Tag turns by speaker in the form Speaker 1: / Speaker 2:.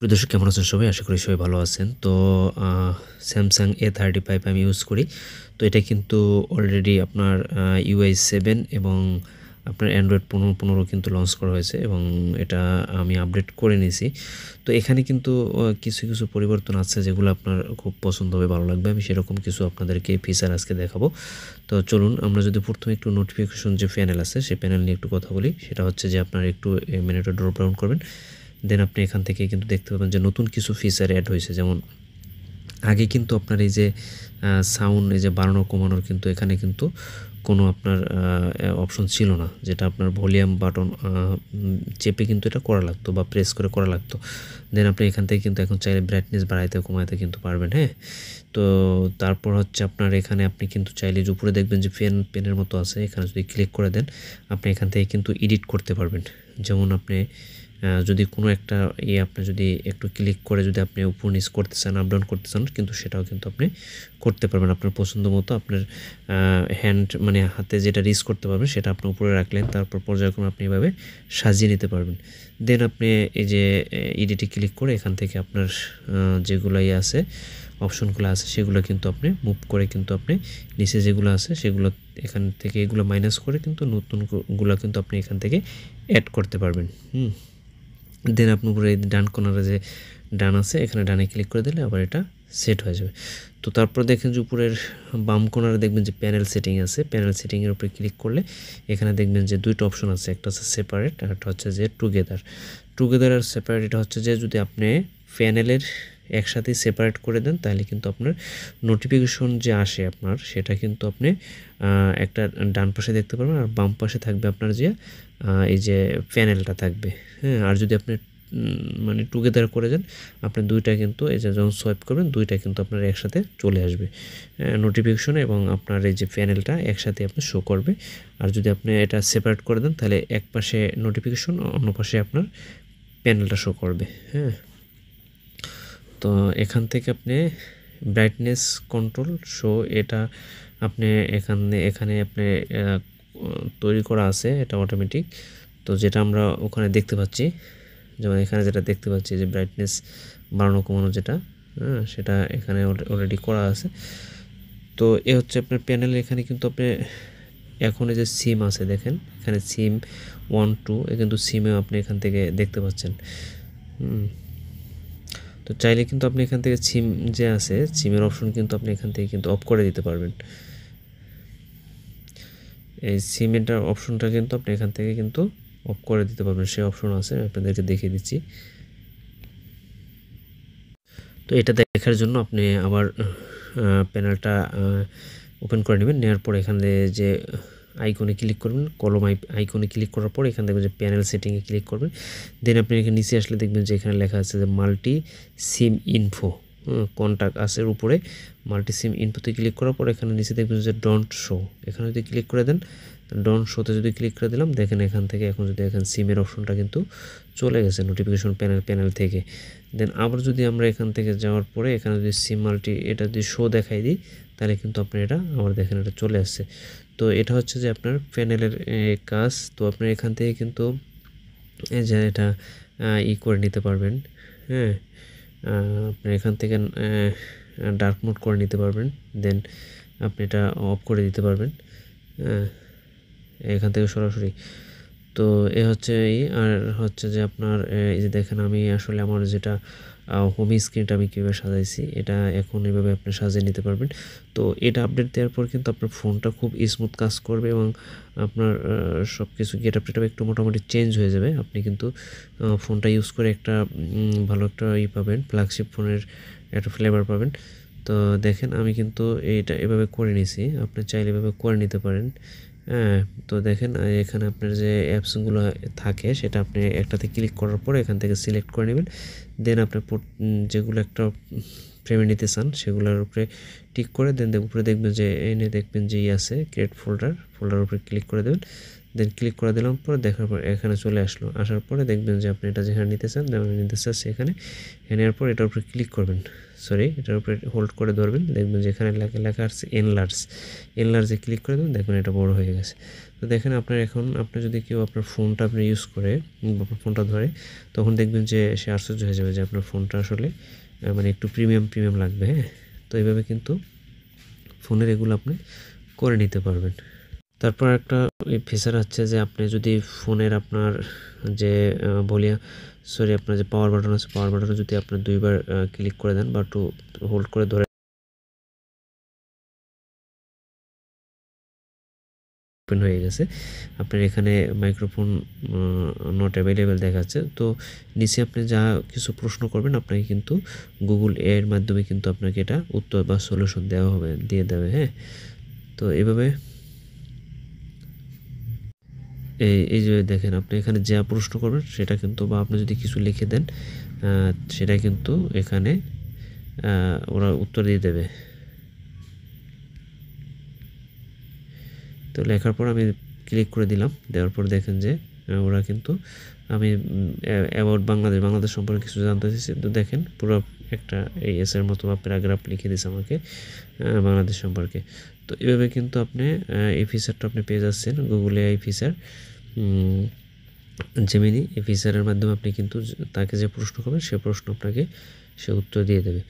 Speaker 1: প্রিয় দর্শক কেমন আছেন সবাই? আশা করি সবাই ভালো আছেন। তো আ Samsung A35 আমি ইউজ করি। তো এটা কিন্তু অলরেডি আপনার UI 7 এবং আপনার Android 15 কিন্তু লঞ্চ করা হয়েছে এবং এটা আমি আপডেট করে নিয়েছি। তো এখানে কিন্তু কিছু পরিবর্তন আছে যেগুলো আপনার খুব পছন্দ হবে, ভালো লাগবে। আমি সেরকম কিছু আপনাদেরকে ফিচার আজকে দেখাবো। তো চলুন আমরা যদি প্রথমে একটু নোটিফিকেশন যে প্যানেল আছে সেই প্যানেল নিয়ে একটু কথা বলি। সেটা হচ্ছে যে আপনার একটু মেনুটা ড্রপ ডাউন করবেন। দেন আপনি এখান থেকে কিন্তু দেখতে পাবেন যে নতুন কিছু ফিচার অ্যাড হয়েছে। যেমন আগে কিন্তু আপনার এই যে সাউন্ড এই যে বাড়ানো কমানোর কিন্তু এখানে কিন্তু কোনো আপনার অপশন ছিল না, যেটা আপনার ভলিউম বাটন চেপে কিন্তু এটা করা লাগতো বা প্রেস করে করা লাগতো। দেন আপনি এখান থেকে কিন্তু এখন চাইলে ব্রাইটনেস বাড়াইতে কমাইতে কিন্তু পারবেন, হ্যাঁ। তো তারপর হচ্ছে আপনার এখানে আপনি কিন্তু চাইলে যে উপরে দেখবেন যে পেনের মতো আছে, এখানে যদি ক্লিক করে দেন আপনি এখান থেকে কিন্তু এডিট করতে পারবেন। যেমন আপনি যদি কোনো একটা আপনি যদি একটু ক্লিক করে যদি আপনি উপর নিচ করতে চান, আপ ডাউন করতে চান, কিন্তু সেটাও কিন্তু আপনি করতে পারবেন আপনার পছন্দ মতো। আপনার হ্যান্ড মানে হাতে যেটা রিচ করতে পারবেন সেটা আপনি উপরে রাখলেন, তারপর পর্যায়ক্রমে আপনি এভাবে সাজিয়ে নিতে পারবেন। দেন আপনি এই যে এডিটে ক্লিক করে এখান থেকে আপনার যেগুলো আছে অপশনগুলো আছে সেগুলো কিন্তু আপনি মুভ করে কিন্তু আপনি নিচে যেগুলো আছে সেগুলো এখান থেকে এগুলো মাইনাস করে কিন্তু নতুনগুলো কিন্তু আপনি এখান থেকে অ্যাড করতে পারবেন। দেন আপনি উপরে ডান কর্নারে যে ডান আছে এখানে ডানে ক্লিক করে দিলে আবার এটা সেট হয়ে যাবে। তো তারপর দেখেন যে উপরের বাম কর্নারে দেখবেন যে প্যানেল সেটিং আছে। প্যানেল সেটিংয়ের উপরে ক্লিক করলে এখানে দেখবেন যে দুইটা অপশন আছে, একটা হচ্ছে সেপারেট আর একটা হচ্ছে যে টুগেদার আর সেপারেট। এটা হচ্ছে যে যদি আপনি প্যানেলের একসাথে সেপারেট করে দেন তাহলে কিন্তু আপনার নোটিফিকেশন যে আসে আপনার সেটা কিন্তু আপনি একটা ডান পাশে দেখতে পারবেন আর বাম পাশে থাকবে আপনার যে এই যে প্যানেলটা থাকবে, হ্যাঁ। আর যদি আপনি মানে টুগেদার করে দেন আপনি দুইটা কিন্তু এই যে যখন সোয়াইপ করবেন দুইটা কিন্তু আপনার একসাথে চলে আসবে নোটিফিকেশন এবং আপনার এই যে প্যানেলটা একসাথে আপনি শো করবে। আর যদি আপনি এটা সেপারেট করে দেন তাহলে এক পাশে নোটিফিকেশন অন্য পাশে আপনার প্যানেলটা শো করবে, হ্যাঁ। তো এখান থেকে আপনি ব্রাইটনেস কন্ট্রোল শো এটা আপনি এখানে আপনি তৈরি করা আছে, এটা অটোমেটিক। তো যেটা আমরা ওখানে দেখতে পাচ্ছি, যেমন এখানে যেটা দেখতে পাচ্ছি যে ব্রাইটনেস বাড়ানো কমানো যেটা, হ্যাঁ, সেটা এখানে অলরেডি করা আছে। তো এ হচ্ছে আপনার প্যানেল। এখানে কিন্তু আপনি এখন এই যে সিম আছে দেখেন এখানে সিম 1 2 কিন্তু সিমেও আপনি এখান থেকে দেখতে পাচ্ছেন। তো চাইলে কিন্তু আপনি এখান থেকে সিম যে আছে সিমের অপশন কিন্তু আপনি এখান থেকে কিন্তু অফ করে দিতে পারবেন। এই সিমের অপশনটা কিন্তু আপনি এখান থেকে কিন্তু অফ করে দিতে পারবেন, সেই অপশন আছে, আপনাদেরকে দেখিয়ে দিচ্ছি। তো এটা দেখার জন্য আপনি আবার প্যানেলটা ওপেন করে নেবেন, নেওয়ার পর এখানে যে আইকনে ক্লিক করবেন, কলম আইকনে ক্লিক করার পর এখানে দেখবেন যে প্যানেল সেটিংয়ে ক্লিক করবেন। দেন আপনি এখানে নিচে আসলে দেখবেন যে এখানে লেখা আছে যে মাল্টি সিম ইনফো, কন্ট্যাক্ট আছে উপরে। মাল্টি সিম ইনফোতে ক্লিক করার পর এখানে নিচে দেখবেন যে ডোন্ট শো, এখানে যদি ক্লিক করে দেন ডোন্ট শোতে যদি ক্লিক করে দিলাম দেখেন এখান থেকে এখন যদি এখানে সিমের অপশনটা কিন্তু চলে গেছে নোটিফিকেশন প্যানেল থেকে। দেন আবার যদি আমরা এখান থেকে যাওয়ার পরে এখানে যদি সিম মাল্টি এটা যদি শো দেখাই দিই তাহলে কিন্তু আপনি এটা আবার দেখেন এটা চলে আসছে। তো এটা হচ্ছে যে আপনার প্যানেলের কাজ। তো আপনি এখান থেকে কিন্তু এই যে এটা করে নিতে পারবেন, হ্যাঁ। আপনি এখান থেকে ডার্ক মোড করে নিতে পারবেন। দেন আপনি এটা অফ করে দিতে পারবেন, হ্যাঁ, এখান থেকে সরাসরি। তো এ হচ্ছে আর হচ্ছে যে আপনার এই যে দেখেন আমি আসলে আমার যেটা হোম স্ক্রিনটা আমি কীভাবে সাজাইছি এটা এখন এভাবে আপনি সাজিয়ে নিতে পারবেন। তো এটা আপডেট দেওয়ার পর কিন্তু আপনার ফোনটা খুব স্মুথ কাজ করবে এবং আপনার সব কিছু গেটআপ টেটআপ একটু মোটামুটি চেঞ্জ হয়ে যাবে। আপনি কিন্তু ফোনটা ইউজ করে একটা ভালো একটা পাবেন, ফ্ল্যাগশিপ ফোনের একটা ফ্লেভার পাবেন। তো দেখেন আমি কিন্তু এইটা এভাবে করে নিয়েছি, আপনি চাইলে এভাবে করে নিতে পারেন, হ্যাঁ। তো দেখেন এখানে আপনার যে অ্যাপসগুলো থাকে সেটা আপনি একটাতে ক্লিক করার পরে এখান থেকে সিলেক্ট করে নেবেন। দেন আপনার যেগুলো একটা ফ্রেমে নিতে চান সেগুলোর উপরে টিক করে দেন উপরে দেখবেন যে এনে দেখবেন যে আছে ক্রিয়েট ফোল্ডার উপরে ক্লিক করে দেবেন। দেন ক্লিক করে দিলাম, পরে দেখার পর এখানে চলে আসলো। আসার পরে দেখবেন যে আপনি এটা যেখানে নিতে চান, যেমন নিতে চাচ্ছি এখানে নেওয়ার পর এটার উপরে ক্লিক করবেন, সরি এটার উপরে হোল্ড করে ধরবেন, দেখবেন যে এখানে লেখা আছে এনলার্জে ক্লিক করে দেবেন, দেখবেন এটা বড় হয়ে গেছে। তো দেখেন আপনার এখন আপনি যদি কেউ আপনার ফোনটা আপনি ইউজ করে আপনার ফোনটা ধরে, তখন দেখবেন যে সে আশ্চর্য হয়ে যাবে যে আপনার ফোনটা আসলে মানে একটু প্রিমিয়াম লাগবে। হ্যাঁ, তো এইভাবে কিন্তু ফোনের এগুলো আপনি করে নিতে পারবেন। তারপর একটা ফিচার হচ্ছে যে আপনি যদি ফোনের আপনার যে আপনার যে পাওয়ার বাটন আছে, পাওয়ার বাটনে যদি আপনি দুইবার ক্লিক করে দেন বা একটু হোল্ড করে ধরে ওপেন হয়ে গেছে, আপনার এখানে মাইক্রোফোন নট অ্যাভেলেবেল দেখাচ্ছে। তো নিচে আপনি যা কিছু প্রশ্ন করবেন আপনাকে কিন্তু গুগল এর মাধ্যমে কিন্তু আপনাকে এটা উত্তর বা সলিউশন দিয়ে দেবে। হ্যাঁ, তো এভাবে এই যে দেখেন আপনি এখানে যা প্রশ্ন করবেন সেটা কিন্তু, বা আপনি যদি কিছু লিখে দেন সেটা কিন্তু এখানে ওরা উত্তর দিয়ে দেবে। তো লেখার পর আমি ক্লিক করে দিলাম, দেওয়ার পর দেখেন যে ওরা কিন্তু আমি অ্যাবাউট বাংলাদেশ সম্পর্কে কিছু জানতে চাইছি। তো দেখেন পুরো একটা এই এসের মতো বা প্যারাগ্রাফ লিখে দিয়েছে আমাকে বাংলাদেশ সম্পর্কে। তো এভাবে কিন্তু আপনি এই ফিচারটা আপনি পেয়ে যাচ্ছেন, গুগল এআই ফিচার জেমিনি। এই ফিচারের মাধ্যমে আপনি কিন্তু তাকে যে প্রশ্ন করবেন সে প্রশ্ন আপনাকে সে উত্তর দিয়ে দেবে।